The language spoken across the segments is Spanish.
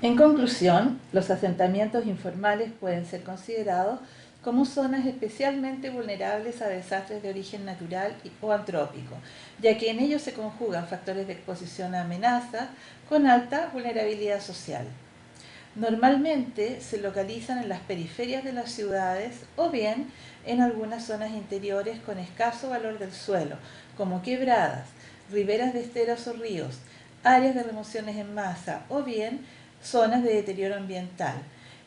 En conclusión, los asentamientos informales pueden ser considerados como zonas especialmente vulnerables a desastres de origen natural o antrópico, ya que en ellos se conjugan factores de exposición a amenazas con alta vulnerabilidad social. Normalmente se localizan en las periferias de las ciudades o bien en algunas zonas interiores con escaso valor del suelo, como quebradas, riberas de esteros o ríos, áreas de remociones en masa o bien zonas de deterioro ambiental,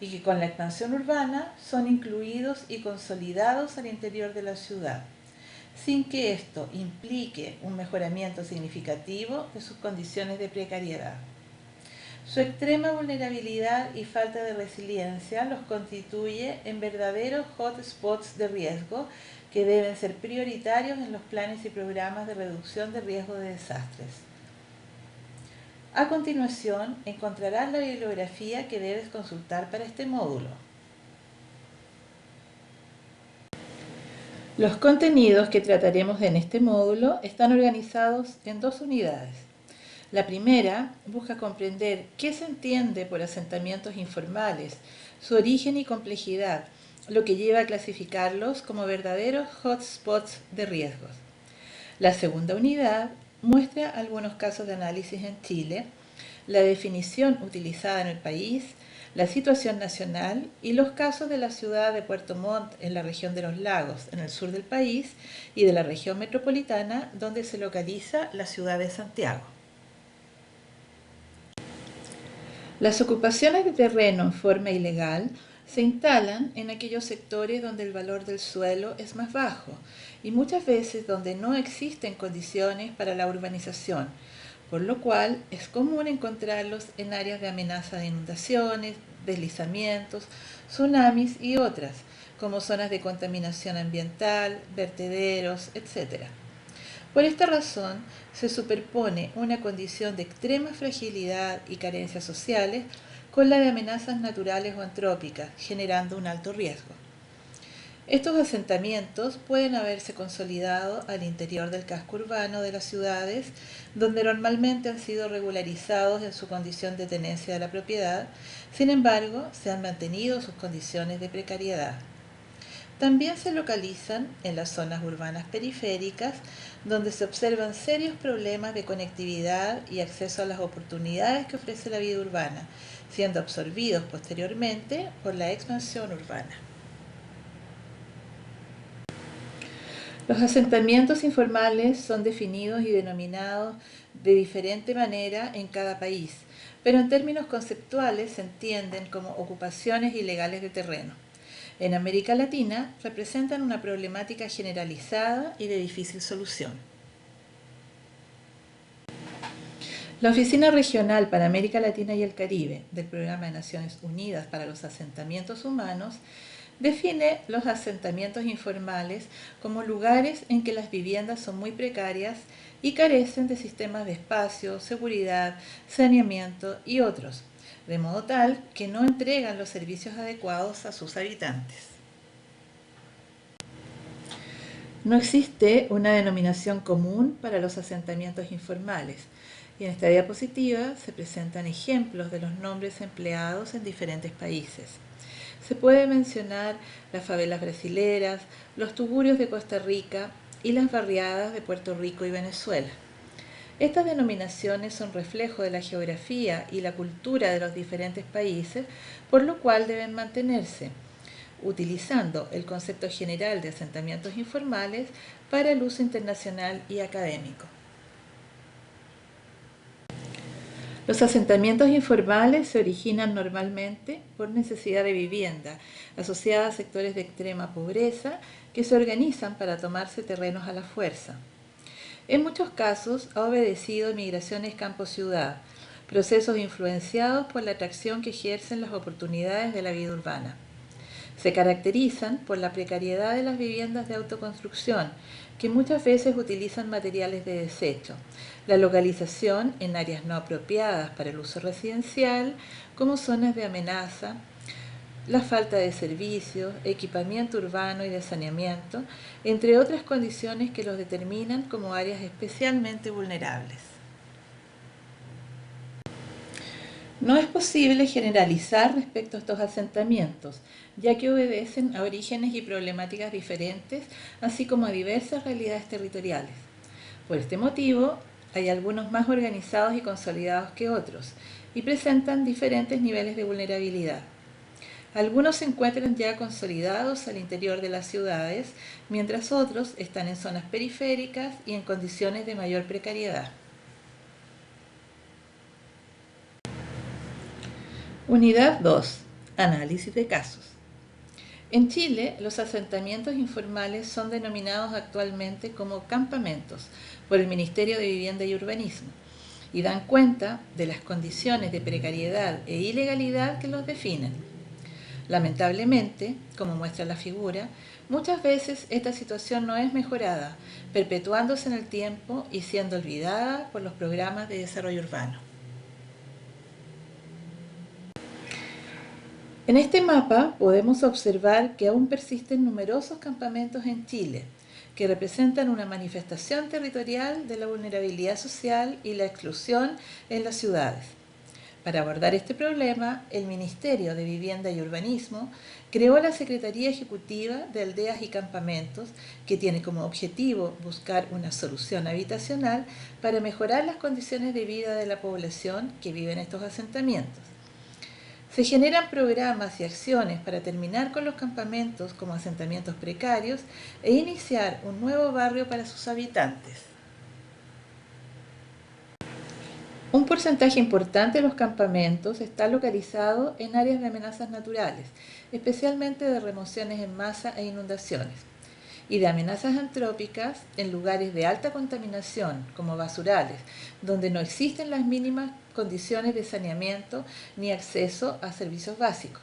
y que con la expansión urbana son incluidos y consolidados al interior de la ciudad, sin que esto implique un mejoramiento significativo de sus condiciones de precariedad. Su extrema vulnerabilidad y falta de resiliencia los constituye en verdaderos hotspots de riesgo que deben ser prioritarios en los planes y programas de reducción de riesgo de desastres. A continuación, encontrarás la bibliografía que debes consultar para este módulo. Los contenidos que trataremos en este módulo están organizados en dos unidades. La primera busca comprender qué se entiende por asentamientos informales, su origen y complejidad, lo que lleva a clasificarlos como verdaderos hotspots de riesgos. La segunda unidad muestra algunos casos de análisis en Chile, la definición utilizada en el país, la situación nacional y los casos de la ciudad de Puerto Montt en la región de los lagos, en el sur del país, y de la región metropolitana, donde se localiza la ciudad de Santiago. Las ocupaciones de terreno en forma ilegal se instalan en aquellos sectores donde el valor del suelo es más bajo y muchas veces donde no existen condiciones para la urbanización, por lo cual es común encontrarlos en áreas de amenaza de inundaciones, deslizamientos, tsunamis y otras, como zonas de contaminación ambiental, vertederos, etc. Por esta razón, se superpone una condición de extrema fragilidad y carencias sociales con la de amenazas naturales o antrópicas, generando un alto riesgo. Estos asentamientos pueden haberse consolidado al interior del casco urbano de las ciudades, donde normalmente han sido regularizados en su condición de tenencia de la propiedad, sin embargo, se han mantenido sus condiciones de precariedad. También se localizan en las zonas urbanas periféricas, donde se observan serios problemas de conectividad y acceso a las oportunidades que ofrece la vida urbana, siendo absorbidos posteriormente por la expansión urbana. Los asentamientos informales son definidos y denominados de diferente manera en cada país, pero en términos conceptuales se entienden como ocupaciones ilegales de terreno. En América Latina representan una problemática generalizada y de difícil solución. La Oficina Regional para América Latina y el Caribe del Programa de Naciones Unidas para los Asentamientos Humanos define los asentamientos informales como lugares en que las viviendas son muy precarias y carecen de sistemas de espacio, seguridad, saneamiento y otros, de modo tal que no entregan los servicios adecuados a sus habitantes. No existe una denominación común para los asentamientos informales, y en esta diapositiva se presentan ejemplos de los nombres empleados en diferentes países. Se puede mencionar las favelas brasileras, los tugurios de Costa Rica y las barriadas de Puerto Rico y Venezuela. Estas denominaciones son reflejo de la geografía y la cultura de los diferentes países, por lo cual deben mantenerse, utilizando el concepto general de asentamientos informales para el uso internacional y académico. Los asentamientos informales se originan normalmente por necesidad de vivienda, asociada a sectores de extrema pobreza que se organizan para tomarse terrenos a la fuerza. En muchos casos ha obedecido a migraciones campo-ciudad, procesos influenciados por la atracción que ejercen las oportunidades de la vida urbana. Se caracterizan por la precariedad de las viviendas de autoconstrucción, que muchas veces utilizan materiales de desecho, la localización en áreas no apropiadas para el uso residencial, como zonas de amenaza, la falta de servicios, equipamiento urbano y de saneamiento, entre otras condiciones que los determinan como áreas especialmente vulnerables. No es posible generalizar respecto a estos asentamientos, ya que obedecen a orígenes y problemáticas diferentes, así como a diversas realidades territoriales. Por este motivo, hay algunos más organizados y consolidados que otros, y presentan diferentes niveles de vulnerabilidad. Algunos se encuentran ya consolidados al interior de las ciudades, mientras otros están en zonas periféricas y en condiciones de mayor precariedad. Unidad 2. Análisis de casos. En Chile, los asentamientos informales son denominados actualmente como campamentos por el Ministerio de Vivienda y Urbanismo y dan cuenta de las condiciones de precariedad e ilegalidad que los definen. Lamentablemente, como muestra la figura, muchas veces esta situación no es mejorada, perpetuándose en el tiempo y siendo olvidada por los programas de desarrollo urbano. En este mapa podemos observar que aún persisten numerosos campamentos en Chile, que representan una manifestación territorial de la vulnerabilidad social y la exclusión en las ciudades. Para abordar este problema, el Ministerio de Vivienda y Urbanismo creó la Secretaría Ejecutiva de Aldeas y Campamentos, que tiene como objetivo buscar una solución habitacional para mejorar las condiciones de vida de la población que vive en estos asentamientos. Se generan programas y acciones para terminar con los campamentos como asentamientos precarios e iniciar un nuevo barrio para sus habitantes. Un porcentaje importante de los campamentos está localizado en áreas de amenazas naturales, especialmente de remociones en masa e inundaciones, y de amenazas antrópicas en lugares de alta contaminación, como basurales, donde no existen las mínimas condiciones de saneamiento ni acceso a servicios básicos.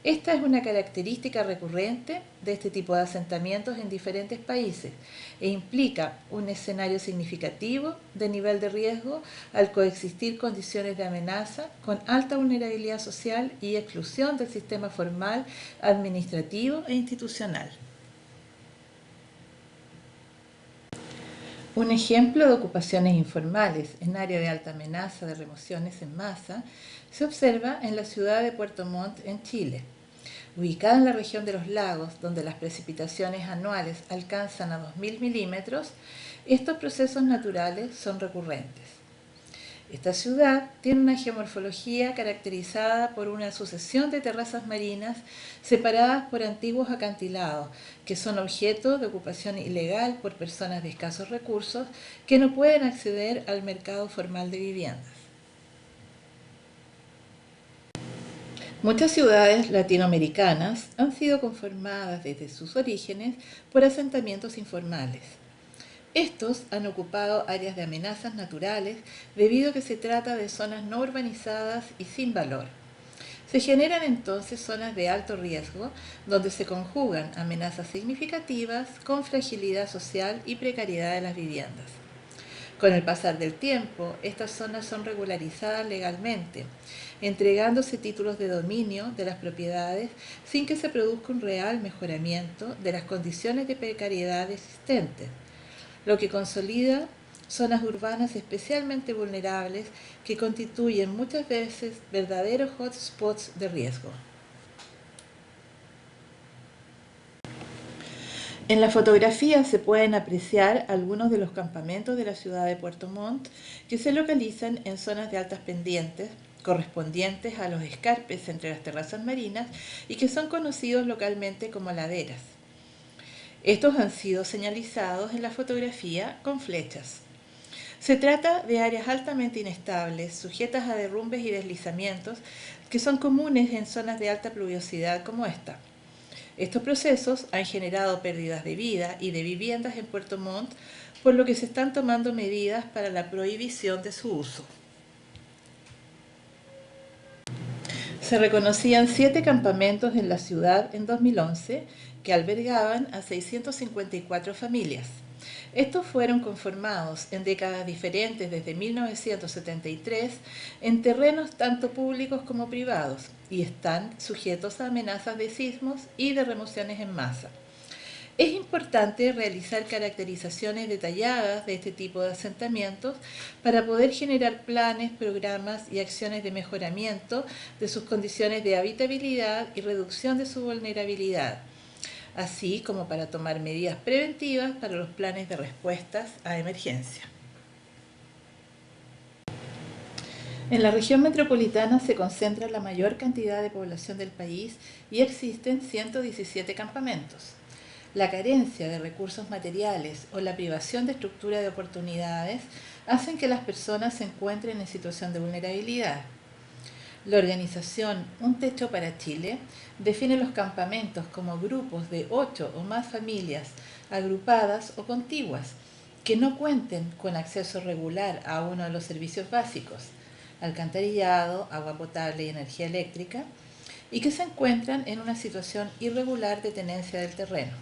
Esta es una característica recurrente de este tipo de asentamientos en diferentes países e implica un escenario significativo de nivel de riesgo al coexistir condiciones de amenaza con alta vulnerabilidad social y exclusión del sistema formal, administrativo e institucional. Un ejemplo de ocupaciones informales en área de alta amenaza de remociones en masa se observa en la ciudad de Puerto Montt, en Chile. Ubicada en la región de los lagos, donde las precipitaciones anuales alcanzan a 2.000 milímetros, estos procesos naturales son recurrentes. Esta ciudad tiene una geomorfología caracterizada por una sucesión de terrazas marinas separadas por antiguos acantilados, que son objeto de ocupación ilegal por personas de escasos recursos que no pueden acceder al mercado formal de viviendas. Muchas ciudades latinoamericanas han sido conformadas desde sus orígenes por asentamientos informales. Estos han ocupado áreas de amenazas naturales debido a que se trata de zonas no urbanizadas y sin valor. Se generan entonces zonas de alto riesgo donde se conjugan amenazas significativas con fragilidad social y precariedad de las viviendas. Con el pasar del tiempo, estas zonas son regularizadas legalmente, entregándose títulos de dominio de las propiedades sin que se produzca un real mejoramiento de las condiciones de precariedad existentes, lo que consolida zonas urbanas especialmente vulnerables que constituyen muchas veces verdaderos hotspots de riesgo. En la fotografía se pueden apreciar algunos de los campamentos de la ciudad de Puerto Montt que se localizan en zonas de altas pendientes correspondientes a los escarpes entre las terrazas marinas y que son conocidos localmente como laderas. Estos han sido señalizados en la fotografía con flechas. Se trata de áreas altamente inestables, sujetas a derrumbes y deslizamientos que son comunes en zonas de alta pluviosidad como esta. Estos procesos han generado pérdidas de vida y de viviendas en Puerto Montt, por lo que se están tomando medidas para la prohibición de su uso. Se reconocían 7 campamentos en la ciudad en 2011 que albergaban a 654 familias. Estos fueron conformados en décadas diferentes desde 1973 en terrenos tanto públicos como privados y están sujetos a amenazas de sismos y de remociones en masa. Es importante realizar caracterizaciones detalladas de este tipo de asentamientos para poder generar planes, programas y acciones de mejoramiento de sus condiciones de habitabilidad y reducción de su vulnerabilidad, así como para tomar medidas preventivas para los planes de respuestas a emergencia. En la región metropolitana se concentra la mayor cantidad de población del país y existen 117 campamentos. La carencia de recursos materiales o la privación de estructura de oportunidades hacen que las personas se encuentren en situación de vulnerabilidad. La organización Un Techo para Chile define los campamentos como grupos de 8 o más familias agrupadas o contiguas que no cuenten con acceso regular a uno de los servicios básicos, alcantarillado, agua potable y energía eléctrica, y que se encuentran en una situación irregular de tenencia del terreno.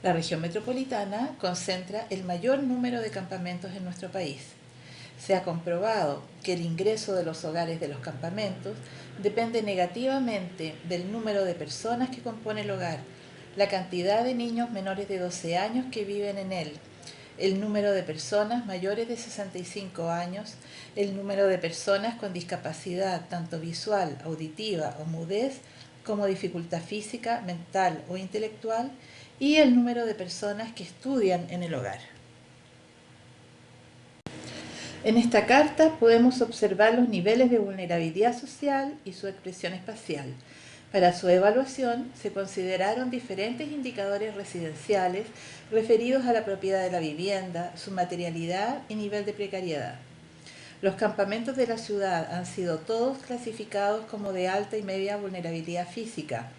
La región metropolitana concentra el mayor número de campamentos en nuestro país. Se ha comprobado que el ingreso de los hogares de los campamentos depende negativamente del número de personas que compone el hogar, la cantidad de niños menores de 12 años que viven en él, el número de personas mayores de 65 años, el número de personas con discapacidad tanto visual, auditiva o mudez, como dificultad física, mental o intelectual, y el número de personas que estudian en el hogar. En esta carta podemos observar los niveles de vulnerabilidad social y su expresión espacial. Para su evaluación se consideraron diferentes indicadores residenciales referidos a la propiedad de la vivienda, su materialidad y nivel de precariedad. Los campamentos de la ciudad han sido todos clasificados como de alta y media vulnerabilidad física,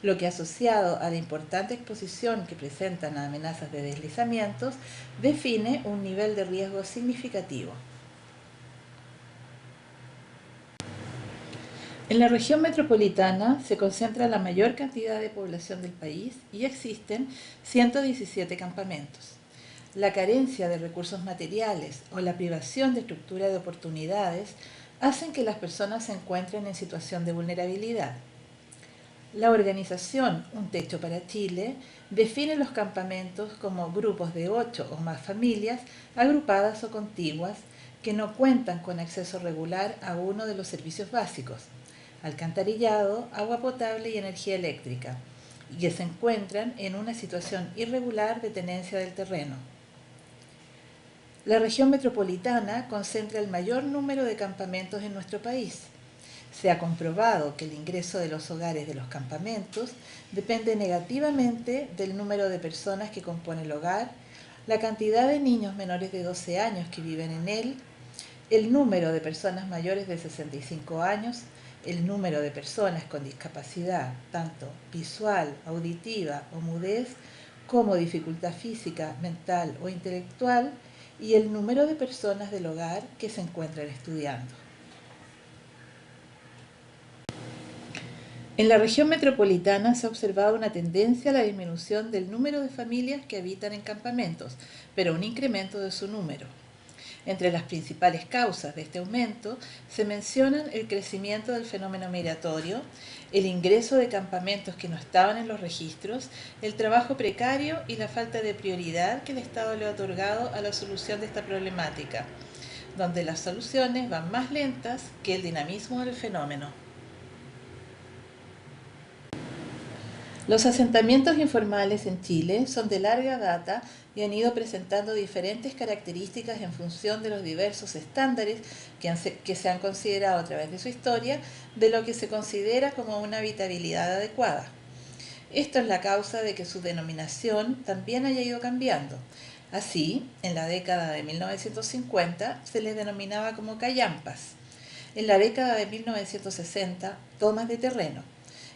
lo que asociado a la importante exposición que presentan a amenazas de deslizamientos, define un nivel de riesgo significativo. En la región metropolitana se concentra la mayor cantidad de población del país y existen 117 campamentos. La carencia de recursos materiales o la privación de estructura de oportunidades hacen que las personas se encuentren en situación de vulnerabilidad. La organización Un Techo para Chile define los campamentos como grupos de 8 o más familias agrupadas o contiguas que no cuentan con acceso regular a uno de los servicios básicos, alcantarillado, agua potable y energía eléctrica, y que se encuentran en una situación irregular de tenencia del terreno. La región metropolitana concentra el mayor número de campamentos en nuestro país. Se ha comprobado que el ingreso de los hogares de los campamentos depende negativamente del número de personas que compone el hogar, la cantidad de niños menores de 12 años que viven en él, el número de personas mayores de 65 años, el número de personas con discapacidad, tanto visual, auditiva o mudez, como dificultad física, mental o intelectual, y el número de personas del hogar que se encuentran estudiando. En la región metropolitana se ha observado una tendencia a la disminución del número de familias que habitan en campamentos, pero un incremento de su número. Entre las principales causas de este aumento se mencionan el crecimiento del fenómeno migratorio, el ingreso de campamentos que no estaban en los registros, el trabajo precario y la falta de prioridad que el Estado le ha otorgado a la solución de esta problemática, donde las soluciones van más lentas que el dinamismo del fenómeno. Los asentamientos informales en Chile son de larga data y han ido presentando diferentes características en función de los diversos estándares que se han considerado a través de su historia de lo que se considera como una habitabilidad adecuada. Esto es la causa de que su denominación también haya ido cambiando. Así, en la década de 1950 se les denominaba como callampas, en la década de 1960 tomas de terreno,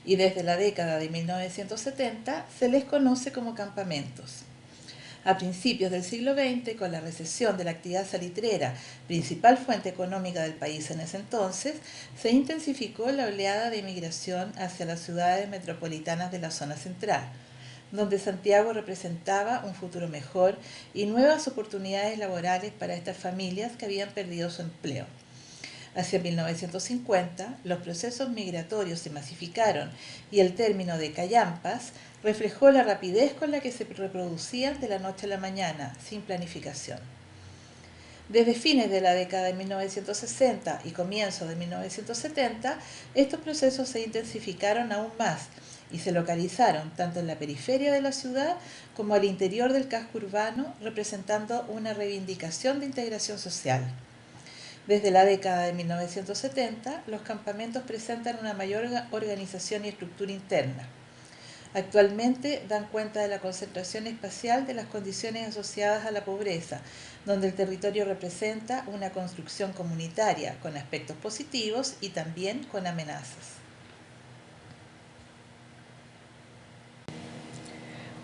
y desde la década de 1970 se les conoce como campamentos. A principios del siglo XX, con la recesión de la actividad salitrera, principal fuente económica del país en ese entonces, se intensificó la oleada de inmigración hacia las ciudades metropolitanas de la zona central, donde Santiago representaba un futuro mejor y nuevas oportunidades laborales para estas familias que habían perdido su empleo. Hacia 1950, los procesos migratorios se masificaron y el término de callampas reflejó la rapidez con la que se reproducían de la noche a la mañana, sin planificación. Desde fines de la década de 1960 y comienzos de 1970, estos procesos se intensificaron aún más y se localizaron tanto en la periferia de la ciudad como al interior del casco urbano, representando una reivindicación de integración social. Desde la década de 1970, los campamentos presentan una mayor organización y estructura interna. Actualmente dan cuenta de la concentración espacial de las condiciones asociadas a la pobreza, donde el territorio representa una construcción comunitaria con aspectos positivos y también con amenazas.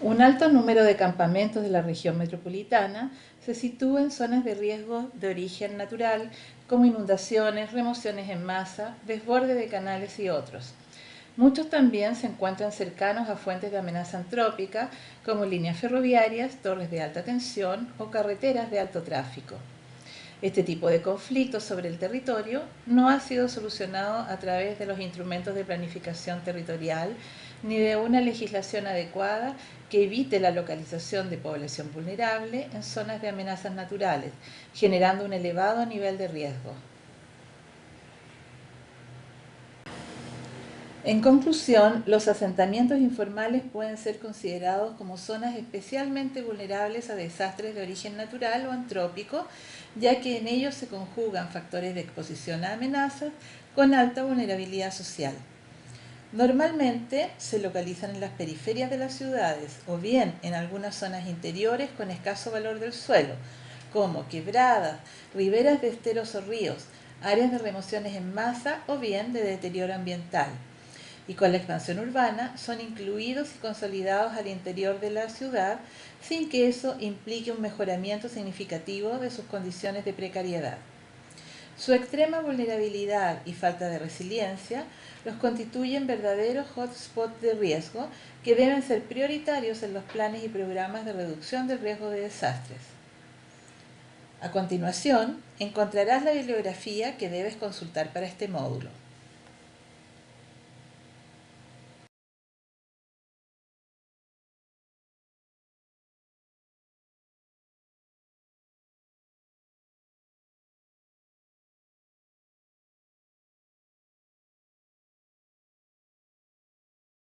Un alto número de campamentos de la región metropolitana se sitúa en zonas de riesgo de origen natural, como inundaciones, remociones en masa, desborde de canales y otros. Muchos también se encuentran cercanos a fuentes de amenaza antrópica, como líneas ferroviarias, torres de alta tensión o carreteras de alto tráfico. Este tipo de conflictos sobre el territorio no ha sido solucionado a través de los instrumentos de planificación territorial ni de una legislación adecuada que evite la localización de población vulnerable en zonas de amenazas naturales, generando un elevado nivel de riesgo. En conclusión, los asentamientos informales pueden ser considerados como zonas especialmente vulnerables a desastres de origen natural o antrópico, ya que en ellos se conjugan factores de exposición a amenazas con alta vulnerabilidad social. Normalmente se localizan en las periferias de las ciudades o bien en algunas zonas interiores con escaso valor del suelo, como quebradas, riberas de esteros o ríos, áreas de remociones en masa o bien de deterioro ambiental. Y con la expansión urbana son incluidos y consolidados al interior de la ciudad sin que eso implique un mejoramiento significativo de sus condiciones de precariedad. Su extrema vulnerabilidad y falta de resiliencia los constituyen verdaderos hotspots de riesgo que deben ser prioritarios en los planes y programas de reducción del riesgo de desastres. A continuación, encontrarás la bibliografía que debes consultar para este módulo.